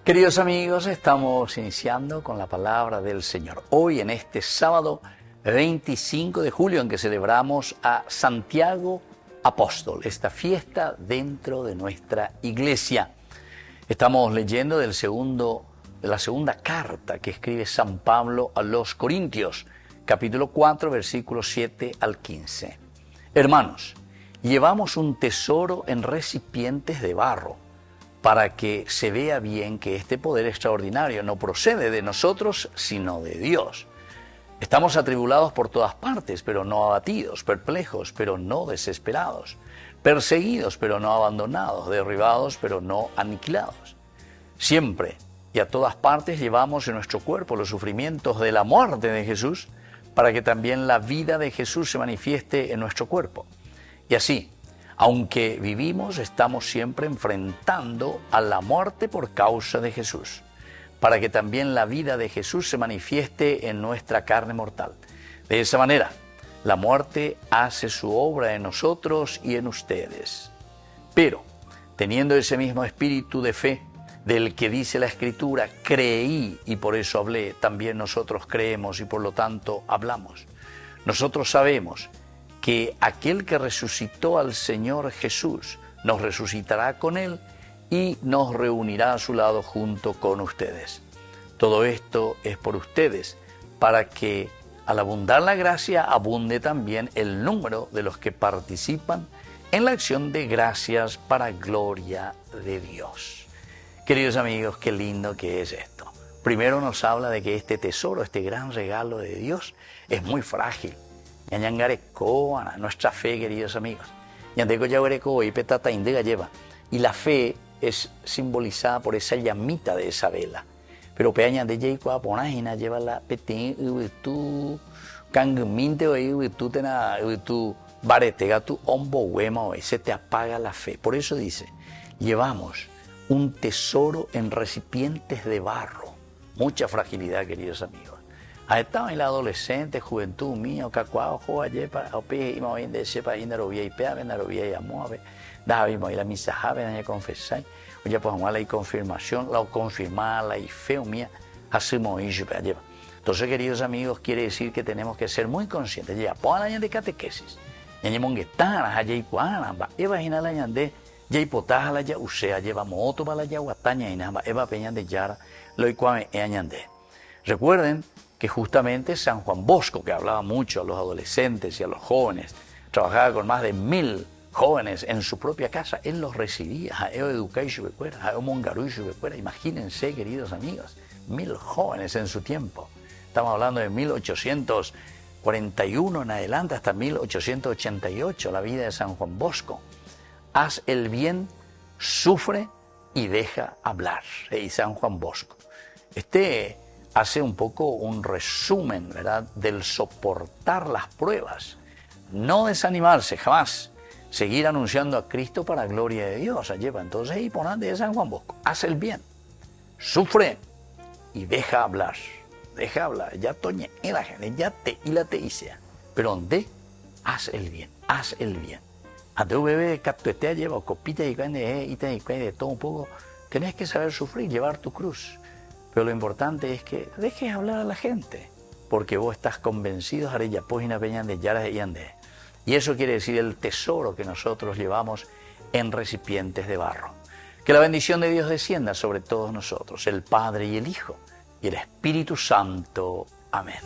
Queridos amigos, estamos iniciando con la palabra del Señor. Hoy, en este sábado 25 de julio, en que celebramos a Santiago Apóstol, esta fiesta dentro de nuestra iglesia. Estamos leyendo de la segunda carta que escribe San Pablo a los Corintios, capítulo 4, versículos 7 al 15. Hermanos, llevamos un tesoro en recipientes de barro, para que se vea bien que este poder extraordinario no procede de nosotros, sino de Dios. Estamos atribulados por todas partes, pero no abatidos, perplejos, pero no desesperados, perseguidos, pero no abandonados, derribados, pero no aniquilados. Siempre y a todas partes llevamos en nuestro cuerpo los sufrimientos de la muerte de Jesús, para que también la vida de Jesús se manifieste en nuestro cuerpo. Y así, aunque vivimos, estamos siempre enfrentando a la muerte por causa de Jesús, para que también la vida de Jesús se manifieste en nuestra carne mortal. De esa manera, la muerte hace su obra en nosotros y en ustedes. Pero, teniendo ese mismo espíritu de fe, del que dice la Escritura, creí y por eso hablé, también nosotros creemos y por lo tanto hablamos. Nosotros sabemos que aquel que resucitó al Señor Jesús nos resucitará con Él y nos reunirá a su lado junto con ustedes. Todo esto es por ustedes, para que al abundar la gracia abunde también el número de los que participan en la acción de gracias para gloria de Dios. Queridos amigos, qué lindo que es esto. Primero nos habla de que este tesoro, este gran regalo de Dios, es muy frágil. Nuestra fe, queridos amigos. Y la fe es simbolizada por esa llamita de esa vela. Pero lleva la se te apaga la fe. Por eso dice, llevamos un tesoro en recipientes de barro. Mucha fragilidad, queridos amigos. Estaba en la adolescente, juventud mía, cacuao, joaye, ope, y me de sepa, y narovía, y pea, narovía, y amoabe, daba, y la misa, jabe, daña confesar, oye, pues, la confirmación, la confirmada, la fe mía, hacemos y lleva. Entonces, queridos amigos, quiere decir que tenemos que ser muy conscientes. Ya, pon la de catequesis, ya, monguetana, ya, y cuana, va, imagina la de, ya, hipotaja la ya, usea, lleva moto para la ya, guataña, y nada, eva peña de yara, lo y cuame, de. Recuerden que justamente San Juan Bosco, que hablaba mucho a los adolescentes y a los jóvenes, trabajaba con más de 1000 jóvenes en su propia casa, él los recibía, imagínense, queridos amigos, 1000 jóvenes en su tiempo. Estamos hablando de 1841 en adelante hasta 1888, la vida de San Juan Bosco. Haz el bien, sufre y deja hablar, y San Juan Bosco. Hace un poco un resumen, ¿verdad?, del soportar las pruebas. No desanimarse, jamás. Seguir anunciando a Cristo para gloria de Dios. Entonces, y ponante de San Juan Bosco. Haz el bien, sufre y deja hablar. Deja hablar. Ya toñe, la gente, ya te y la te hice. Pero donde haz el bien, haz el bien. Ante un bebé que lleva copita y de todo un poco, tenés que saber sufrir, llevar tu cruz. Pero lo importante es que dejes hablar a la gente, porque vos estás convencido y eso quiere decir el tesoro que nosotros llevamos en recipientes de barro. Que la bendición de Dios descienda sobre todos nosotros, el Padre y el Hijo y el Espíritu Santo. Amén.